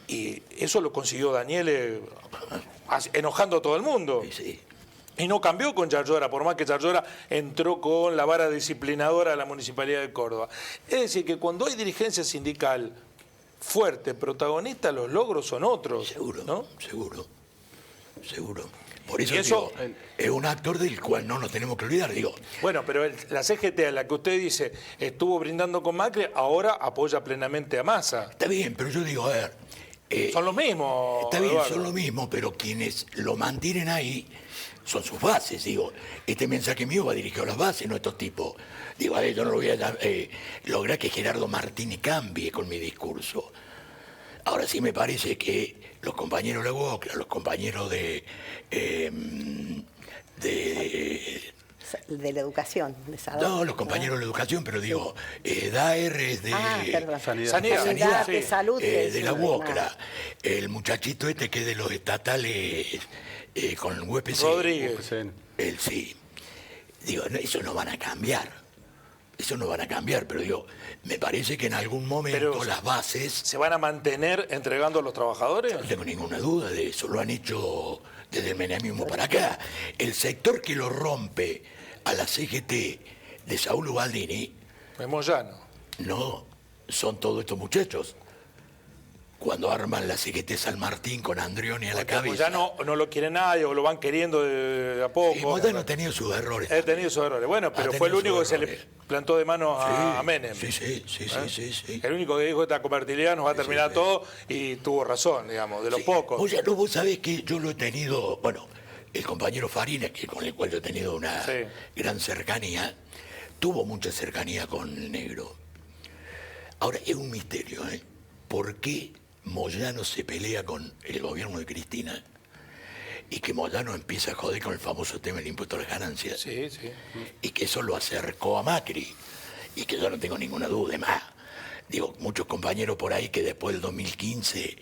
Y eso lo consiguió Daniele enojando a todo el mundo. Sí, sí. Y no cambió con Yarlora, por más que Yarlora entró con la vara disciplinadora de la Municipalidad de Córdoba. Es decir, que cuando hay dirigencia sindical fuerte, protagonista, los logros son otros. Seguro, ¿no? seguro. Por eso, Y eso- digo, es un actor del cual no nos tenemos que olvidar. Digo, Bueno, pero la CGT, a la que usted dice estuvo brindando con Macri, ahora apoya plenamente a Massa. está bien, pero yo digo, a ver, Son los mismos. está bien, Eduardo. son lo mismo, pero quienes lo mantienen ahí son sus bases. Digo, este mensaje mío va dirigido a las bases, no a estos tipos. Digo, a ver, yo no lo voy a lograr que Gerardo Martínez cambie con mi discurso. Ahora sí me parece que los compañeros de la UOCRA, los compañeros de la educación. No, los compañeros de la educación, pero digo, Daer es de Sanidad, de salud. de la UOCRA. El muchachito este que es de los estatales con el UPC. Rodríguez. Él sí. Digo, no, eso no van a cambiar. Eso no van a cambiar, pero digo, me parece que en algún momento Pero, las bases... ¿Se van a mantener entregando a los trabajadores? No tengo ninguna duda de eso, lo han hecho desde el menemismo para acá. El sector que lo rompe a la CGT de Saúl Ubaldini, Es Moyano. no, son todos estos muchachos. Cuando arman la CGT San Martín con Andrioni a la cabeza. Moyano no lo quiere nadie o lo van queriendo de a poco. Y Moyano ha tenido sus errores. He tenido esos errores. Bueno, pero Ha fue el tenido único que sus se le errores. plantó de manos a Menem. Sí. El único que dijo esta convertibilidad nos va a terminar todo y tuvo razón, digamos, de los pocos. Moyano, vos sabés que yo lo he tenido, bueno, el compañero Farina, que con el cual yo he tenido una gran cercanía, tuvo mucha cercanía con el negro. Ahora, es un misterio, ¿eh? ¿Por qué Moyano se pelea con el gobierno de Cristina y que Moyano empieza a joder con el famoso tema del impuesto a las ganancias? Sí. Y que eso lo acercó a Macri y que yo no tengo ninguna duda. Más, digo, muchos compañeros por ahí que después del 2015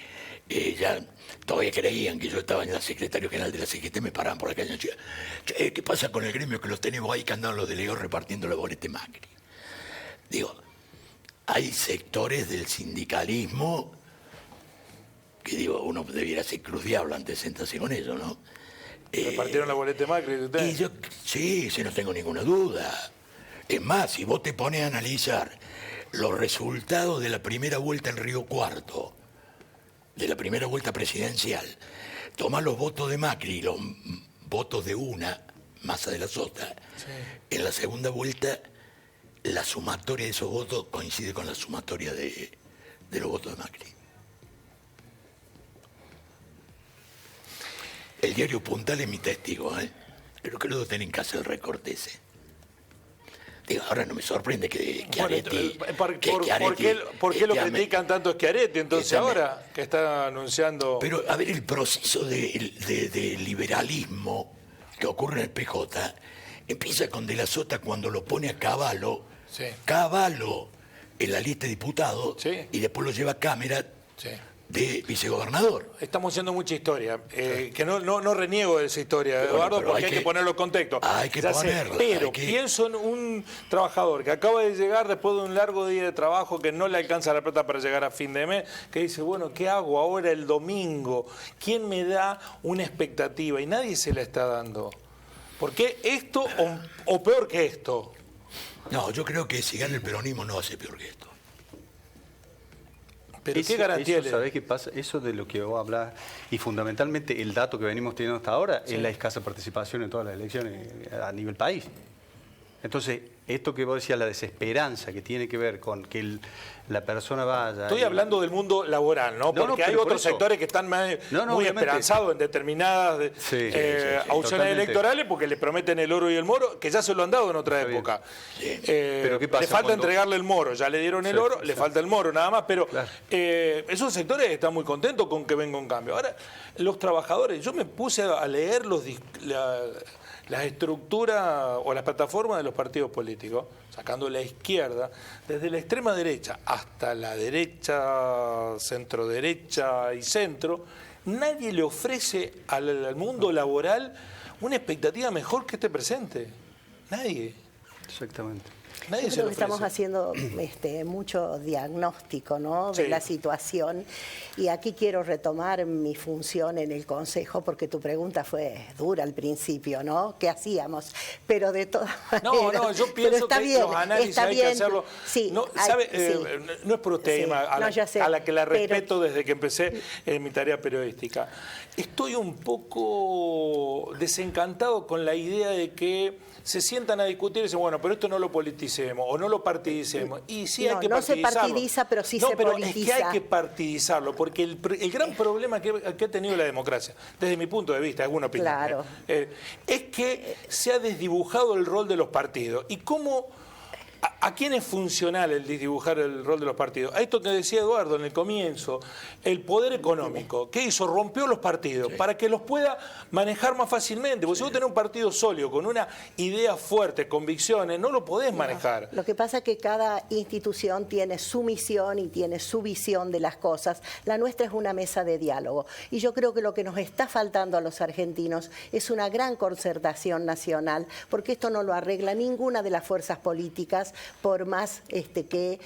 ya todavía creían que yo estaba en la secretario general de la CGT, me paraban por la calle y decían, che, ¿qué pasa con el gremio que los tenemos ahí que andan los delegados repartiendo la boleta Macri? Digo, hay sectores del sindicalismo que digo, uno debiera ser cruz diablo antes de sentarse con ellos, ¿no? ¿Repartieron la boleta de Macri de ustedes? Y yo, sí, no tengo ninguna duda. Es más, si vos te pones a analizar los resultados de la primera vuelta en Río Cuarto, de la primera vuelta presidencial, tomás los votos de Macri y los votos de una, Massa de la Sota, en la segunda vuelta la sumatoria de esos votos coincide con la sumatoria de los votos de Macri. El diario Puntal es mi testigo, ¿eh? Creo que luego tienen que hacer el recorte ese. Digo, ahora no me sorprende que Schiaretti... ¿Por qué lo critican tanto Schiaretti entonces ahora que está anunciando? Pero, a ver, el proceso de liberalismo que ocurre en el PJ empieza con De la Sota cuando lo pone a Cavallo, Cavallo en la lista de diputados, y después lo lleva a Cámara de vicegobernador. Estamos haciendo mucha historia, que no reniego de esa historia, Eduardo, porque hay que ponerlo en contexto. Hay que ponerlo. Pero pienso en un trabajador que acaba de llegar después de un largo día de trabajo, que no le alcanza la plata para llegar a fin de mes, que dice, bueno, ¿qué hago ahora el domingo? ¿Quién me da una expectativa? Y nadie se la está dando. ¿Por qué esto o peor que esto? No, yo creo que si gana el peronismo no va a ser peor que esto. ¿Pero qué garantía le da? ¿Sabés qué pasa? Eso de lo que vos hablás, y fundamentalmente el dato que venimos teniendo hasta ahora, es la escasa participación en todas las elecciones a nivel país. Entonces, esto que vos decías, la desesperanza que tiene que ver con que la persona vaya... Estoy hablando del mundo laboral, ¿no? Porque hay otros sectores que están muy esperanzados en determinadas audiciones electorales porque le prometen el oro y el moro, que ya se lo han dado en otra época. Pero ¿qué pasa le falta entregarle el moro, ya le dieron el oro, le falta el moro nada más, pero esos sectores están muy contentos con que venga un cambio. Ahora, los trabajadores, yo me puse a leer las estructuras o las plataformas de los partidos políticos, sacando la izquierda, desde la extrema derecha hasta la derecha, centro derecha y centro, nadie le ofrece al mundo laboral una expectativa mejor que este presente. Nadie. Exactamente. Nadie Yo se creo lo que estamos ofrece. haciendo mucho diagnóstico, ¿no?, de la situación. Y aquí quiero retomar mi función en el Consejo, porque tu pregunta fue dura al principio, ¿no? ¿Qué hacíamos? Pero de todas maneras... yo pienso que bien, los análisis hay que hacerlo. No es por usted, Emma, a la que la respeto desde que empecé en mi tarea periodística. Estoy un poco desencantado con la idea de que se sientan a discutir y dicen, bueno, pero esto no lo politicemos o no lo partidicemos. Y sí hay que partidizarlo. No se partidiza, pero sí se politiza. Es que hay que partidizarlo, porque el gran problema que ha tenido la democracia, desde mi punto de vista, alguna opinión, es que se ha desdibujado el rol de los partidos. Y cómo ¿A quién es funcional el dibujar el rol de los partidos? A esto que decía Eduardo en el comienzo, el poder económico. ¿Qué hizo? Rompió los partidos para que los pueda manejar más fácilmente. Porque si vos tenés un partido sólido, con una idea fuerte, convicciones, no lo podés manejar. Lo que pasa es que cada institución tiene su misión y tiene su visión de las cosas. La nuestra es una mesa de diálogo. Y yo creo que lo que nos está faltando a los argentinos es una gran concertación nacional, porque esto no lo arregla ninguna de las fuerzas políticas, por más que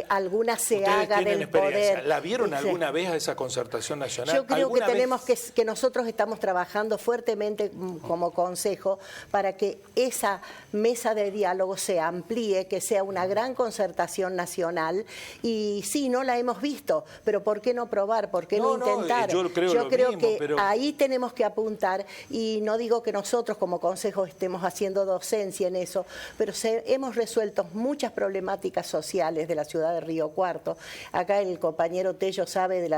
alguna se haga del poder. ¿La vieron alguna vez a esa concertación nacional? Yo creo que tenemos que nosotros estamos trabajando fuertemente como Consejo para que esa mesa de diálogo se amplíe, que sea una gran concertación nacional. Y sí, no la hemos visto, pero ¿por qué no probar? ¿Por qué no intentar? Yo creo que pero... ahí tenemos que apuntar, y no digo que nosotros como Consejo estemos haciendo docencia en eso, pero hemos resuelto muchas problemáticas sociales de la ciudad de Río Cuarto. Acá el compañero Tello sabe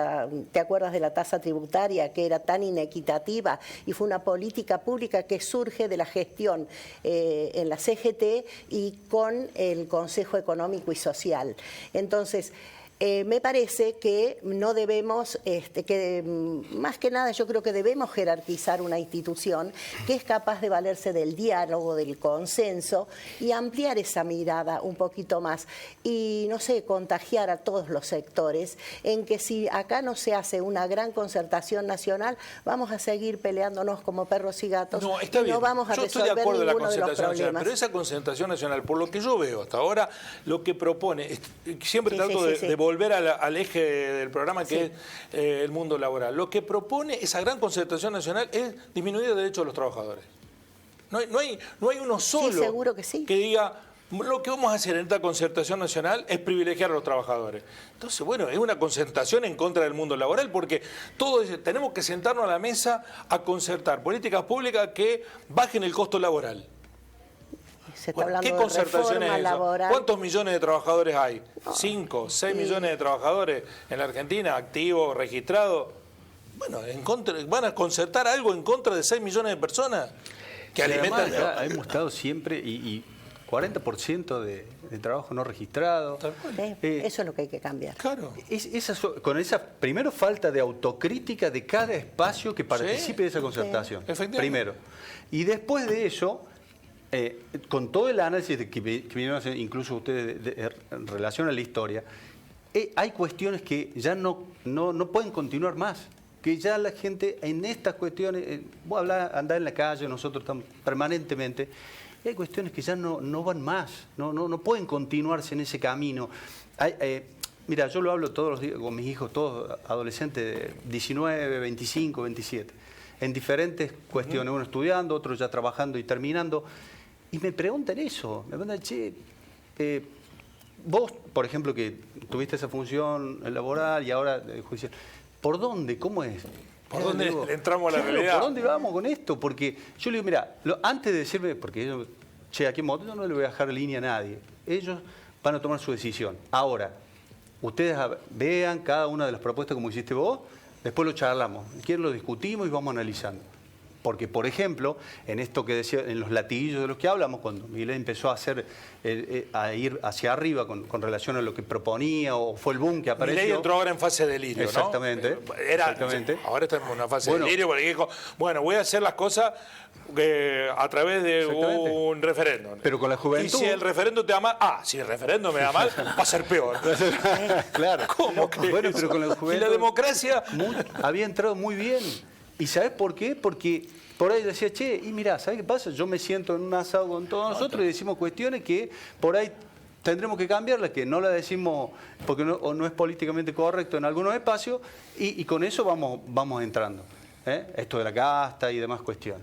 ¿te acuerdas de la tasa tributaria que era tan inequitativa? Y fue una política pública que surge de la gestión en la CGT y con el Consejo Económico y Social. Entonces, me parece que no debemos, más que nada yo creo que debemos jerarquizar una institución que es capaz de valerse del diálogo, del consenso y ampliar esa mirada un poquito más y, no sé, contagiar a todos los sectores en que si acá no se hace una gran concertación nacional, vamos a seguir peleándonos como perros y gatos. No, está bien. No vamos a yo estoy resolver de acuerdo ninguno en la de los concertación nacional, problemas. pero esa concertación nacional, por lo que yo veo hasta ahora, lo que propone, siempre trato de volver al eje del programa que es el mundo laboral. Lo que propone esa gran concertación nacional es disminuir el derecho de los trabajadores. No hay uno solo seguro que diga, lo que vamos a hacer en esta concertación nacional es privilegiar a los trabajadores. Entonces, bueno, es una concertación en contra del mundo laboral, porque todos tenemos que sentarnos a la mesa a concertar políticas públicas que bajen el costo laboral. Se está hablando ¿Qué concertación es esa? Laboral. ¿Cuántos millones de trabajadores hay? 5, 6 millones de trabajadores en la Argentina, activos, registrados. Bueno, van a concertar algo en contra de 6 millones de personas que alimentan. Hemos estado siempre y 40% de trabajo no registrado. Eso es lo que hay que cambiar. Claro. Con esa, primero, falta de autocrítica de cada espacio que participe de esa concertación. Efectivamente. Primero. Y después de eso, con todo el análisis que vinieron a hacer, incluso ustedes en relación a la historia, hay cuestiones que ya no pueden continuar más. Que ya la gente en estas cuestiones, vos andás en la calle, nosotros estamos permanentemente, y hay cuestiones que ya no van más, no pueden continuarse en ese camino. Mira, yo lo hablo todos los días con mis hijos, todos adolescentes de 19, 25, 27, en diferentes cuestiones, uno estudiando, otro ya trabajando y terminando. Y me preguntan eso, me preguntan, che, vos, por ejemplo, que tuviste esa función laboral y ahora judicial, ¿por dónde? ¿Cómo es? ¿Por dónde entramos a la realidad? ¿Por dónde vamos con esto? Porque yo le digo, mira, antes de decirme, porque ellos, che, aquí en Moto yo no le voy a dejar línea a nadie, ellos van a tomar su decisión. Ahora, ustedes vean cada una de las propuestas como hiciste vos, después lo charlamos, lo discutimos y vamos analizando. Porque, por ejemplo, en esto que decía, en los latiguillos de los que hablamos, cuando Miguel empezó a ir hacia arriba con relación a lo que proponía, o fue el boom que apareció. Milei entró ahora en fase de delirio, exactamente, ¿no? Exactamente. Ahora estamos en una fase de delirio, porque dijo, bueno, voy a hacer las cosas a través de un referéndum. Pero con la juventud. Y si el referéndum te da mal, si el referéndum me da mal, va a ser peor. Claro. ¿Cómo que bueno, eso? pero con la juventud. Y la democracia había entrado muy bien. ¿Y sabes por qué? Porque por ahí decía, che, y mirá, ¿sabes qué pasa? Yo me siento en un asado con todos nosotros y decimos cuestiones que por ahí tendremos que cambiarlas, que no las decimos porque no es políticamente correcto en algunos espacios, y con eso vamos entrando. Esto de la casta y demás cuestiones.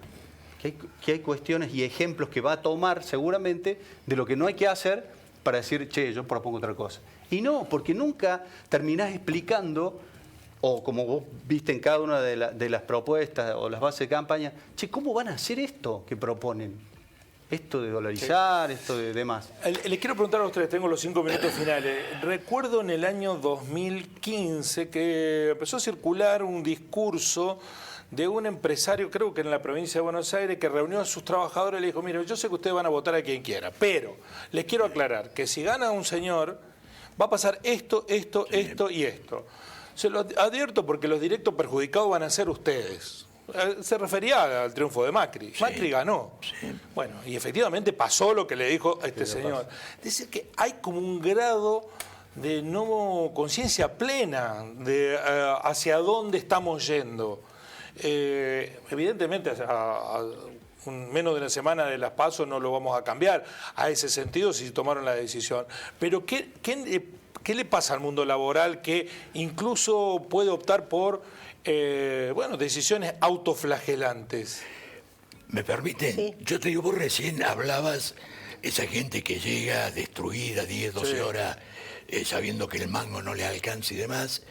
Que hay cuestiones y ejemplos que va a tomar seguramente de lo que no hay que hacer para decir, che, yo propongo otra cosa. Y no, porque nunca terminás explicando, o como vos viste en cada una de las propuestas o las bases de campaña, che, ¿cómo van a hacer esto que proponen? esto de dolarizar, esto de demás. Les quiero preguntar a ustedes, tengo los 5 minutos finales. Recuerdo en el año 2015 que empezó a circular un discurso de un empresario, creo que en la provincia de Buenos Aires, que reunió a sus trabajadores y le dijo, mire, yo sé que ustedes van a votar a quien quiera, pero les quiero aclarar que si gana un señor, va a pasar esto y esto. Se lo advierto porque los directos perjudicados van a ser ustedes. Se refería al triunfo de Macri. Sí. Macri ganó. Sí. Bueno, y efectivamente pasó lo que le dijo a este señor. Es decir, que hay como un grado de no conciencia plena de hacia dónde estamos yendo. Evidentemente, menos de una semana de las PASO no lo vamos a cambiar a ese sentido si tomaron la decisión. Pero ¿qué le pasa al mundo laboral que incluso puede optar por decisiones autoflagelantes? ¿Me permiten? Sí. Yo te digo, vos recién hablabas esa gente que llega destruida 10, 12 horas sabiendo que el mango no le alcanza y demás.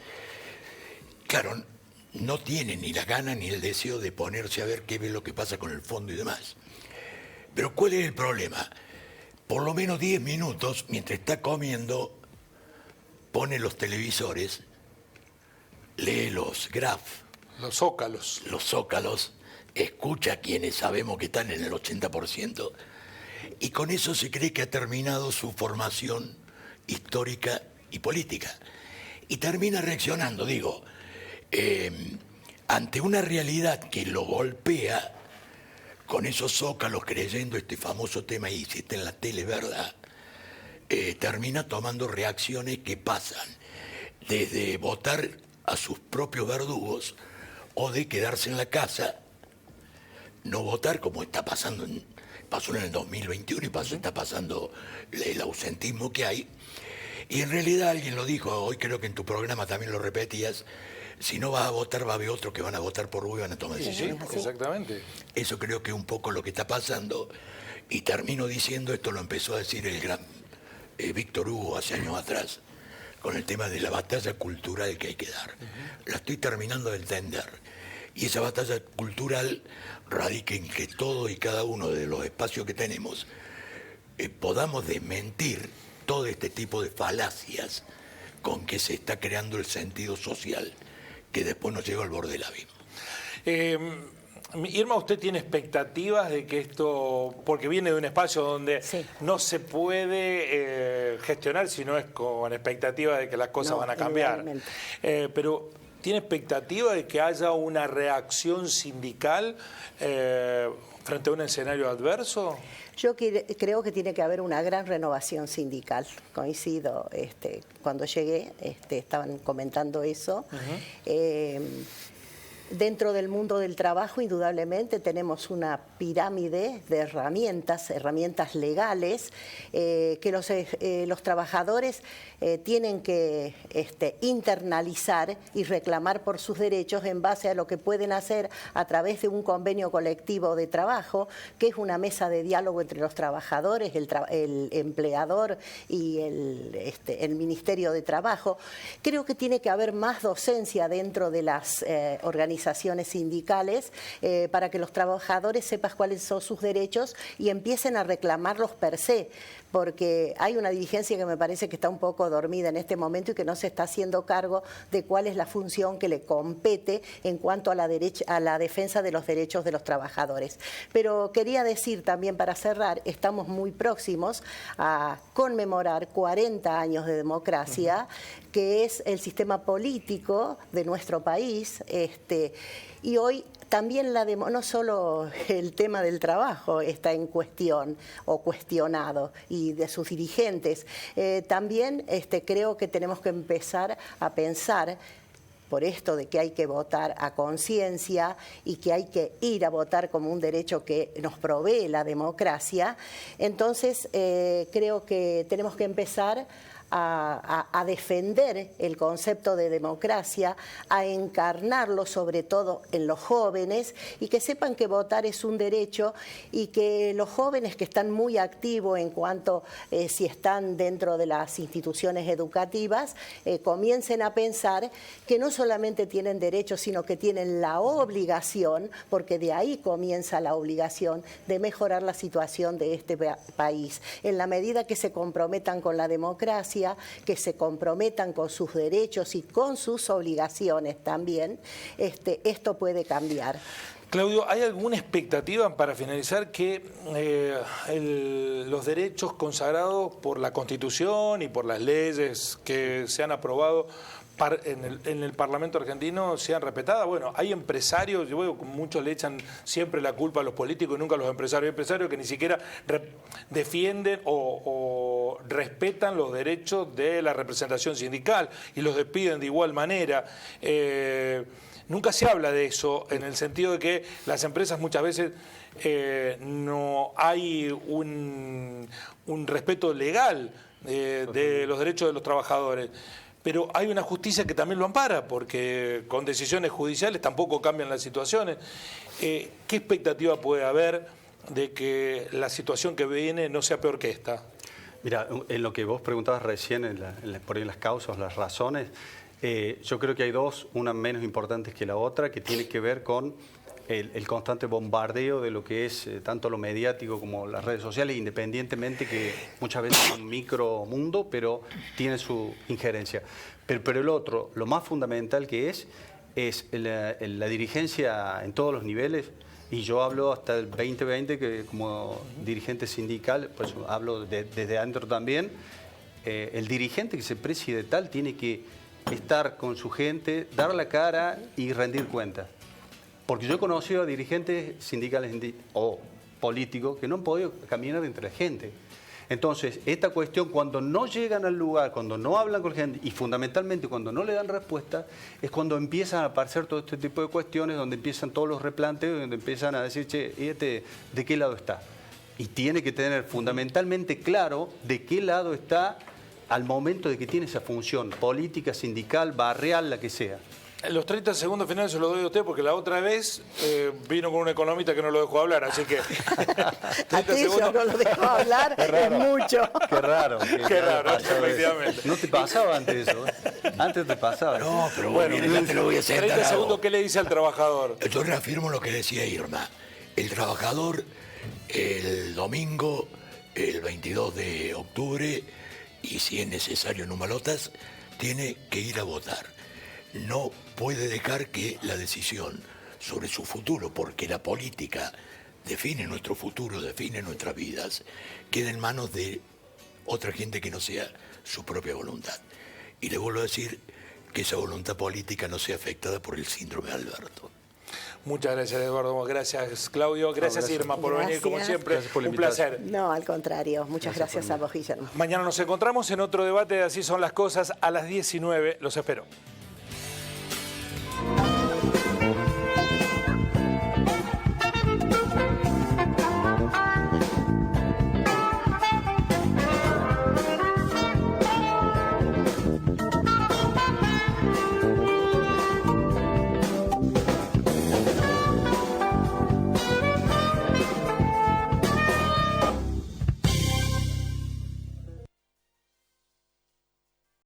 Claro, no tiene ni la gana ni el deseo de ponerse a ver qué es lo que pasa con el fondo y demás. Pero ¿cuál es el problema? Por lo menos 10 minutos, mientras está comiendo, pone los televisores, lee los graf, los zócalos, escucha a quienes sabemos que están en el 80%, y con eso se cree que ha terminado su formación histórica y política. Y termina reaccionando, ante una realidad que lo golpea con esos zócalos, creyendo este famoso tema, y si está en la tele, ¿verdad? Termina tomando reacciones que pasan desde votar a sus propios verdugos o de quedarse en la casa, no votar, como está pasando, pasó en el 2021 y está pasando el ausentismo que hay. Y en realidad alguien lo dijo, hoy creo que en tu programa también lo repetías, si no vas a votar va a haber otros que van a votar por vos y van a tomar decisiones. Sí, exactamente. Eso creo que es un poco lo que está pasando, y termino diciendo, esto lo empezó a decir el gran Víctor Hugo hace años atrás, con el tema de la batalla cultural que hay que dar. La estoy terminando de entender. Y esa batalla cultural radica en que todo y cada uno de los espacios que tenemos podamos desmentir todo este tipo de falacias con que se está creando el sentido social que después nos lleva al borde del abismo. Irma, ¿usted tiene expectativas de que esto, porque viene de un espacio donde no se puede gestionar si no es con expectativa de que las cosas van a cambiar? Pero ¿tiene expectativa de que haya una reacción sindical frente a un escenario adverso? Yo creo que tiene que haber una gran renovación sindical. Coincido, cuando llegué estaban comentando eso. Dentro del mundo del trabajo, indudablemente, tenemos una pirámide de herramientas legales, que los trabajadores tienen que internalizar y reclamar por sus derechos en base a lo que pueden hacer a través de un convenio colectivo de trabajo, que es una mesa de diálogo entre los trabajadores, el empleador y el Ministerio de Trabajo. Creo que tiene que haber más docencia dentro de las organizaciones sindicales para que los trabajadores sepan cuáles son sus derechos y empiecen a reclamarlos per se, porque hay una dirigencia que me parece que está un poco dormida en este momento y que no se está haciendo cargo de cuál es la función que le compete en cuanto a la defensa de los derechos de los trabajadores. Pero quería decir también, para cerrar, estamos muy próximos a conmemorar 40 años de democracia, que es el sistema político de nuestro país, y hoy también no solo el tema del trabajo está en cuestión o cuestionado y de sus dirigentes, también creo que tenemos que empezar a pensar, por esto de que hay que votar a conciencia y que hay que ir a votar como un derecho que nos provee la democracia. Entonces creo que tenemos que empezar a defender el concepto de democracia, a encarnarlo sobre todo en los jóvenes, y que sepan que votar es un derecho, y que los jóvenes que están muy activos en cuanto si están dentro de las instituciones educativas, comiencen a pensar que no solamente tienen derechos, sino que tienen la obligación, porque de ahí comienza la obligación de mejorar la situación de este país. En la medida que se comprometan con la democracia, que se comprometan con sus derechos y con sus obligaciones también, esto puede cambiar. Claudio, ¿hay alguna expectativa para finalizar que los derechos consagrados por la Constitución y por las leyes que se han aprobado en el Parlamento argentino sean respetadas? Bueno, hay empresarios, yo veo que muchos le echan siempre la culpa a los políticos y nunca a los empresarios. Hay empresarios que ni siquiera defienden o respetan los derechos de la representación sindical y los despiden de igual manera. Nunca se habla de eso, en el sentido de que las empresas muchas veces no hay un respeto legal de los derechos de los trabajadores. Pero hay una justicia que también lo ampara, porque con decisiones judiciales tampoco cambian las situaciones. ¿Qué expectativa puede haber de que la situación que viene no sea peor que esta? Mira, en lo que vos preguntabas recién, por ahí las causas, las razones, yo creo que hay dos, una menos importantes que la otra, que tiene que ver con el constante bombardeo de lo que es tanto lo mediático como las redes sociales, independientemente que muchas veces es un micromundo, pero tiene su injerencia. Pero el otro, lo más fundamental que es la dirigencia en todos los niveles, y yo hablo hasta el 2020 que como dirigente sindical, pues hablo desde adentro también, el dirigente que se preside tal tiene que estar con su gente, dar la cara y rendir cuentas. Porque yo he conocido a dirigentes sindicales o políticos que no han podido caminar entre la gente. Entonces, esta cuestión, cuando no llegan al lugar, cuando no hablan con la gente y fundamentalmente cuando no le dan respuesta, es cuando empiezan a aparecer todo este tipo de cuestiones, donde empiezan todos los replanteos, donde empiezan a decir, che, ¿de qué lado está? Y tiene que tener fundamentalmente claro de qué lado está al momento de que tiene esa función política, sindical, barrial, la que sea. Los 30 segundos finales se los doy a usted porque la otra vez vino con un economista que no lo dejó hablar, así que... A ti yo no lo dejo hablar, es mucho. Qué raro. Qué raro, efectivamente. No te pasaba antes eso, ¿eh? Antes te pasaba. No, pero Bueno, bueno, te lo voy a hacer. 30 segundos, ¿qué le dice al trabajador? Yo reafirmo lo que decía Irma. El trabajador, el domingo, el 22 de octubre, y si es necesario en Humalotas, tiene que ir a votar. No puede dejar que la decisión sobre su futuro, porque la política define nuestro futuro, define nuestras vidas, quede en manos de otra gente que no sea su propia voluntad. Y le vuelvo a decir que esa voluntad política no sea afectada por el síndrome de Alberto. Muchas gracias, Eduardo. Gracias, Claudio. Gracias, Irma, por venir, como siempre. Un placer. No, al contrario. Muchas gracias a vos, Guillermo. Mañana nos encontramos en otro debate de Así son las cosas a las 19. Los espero.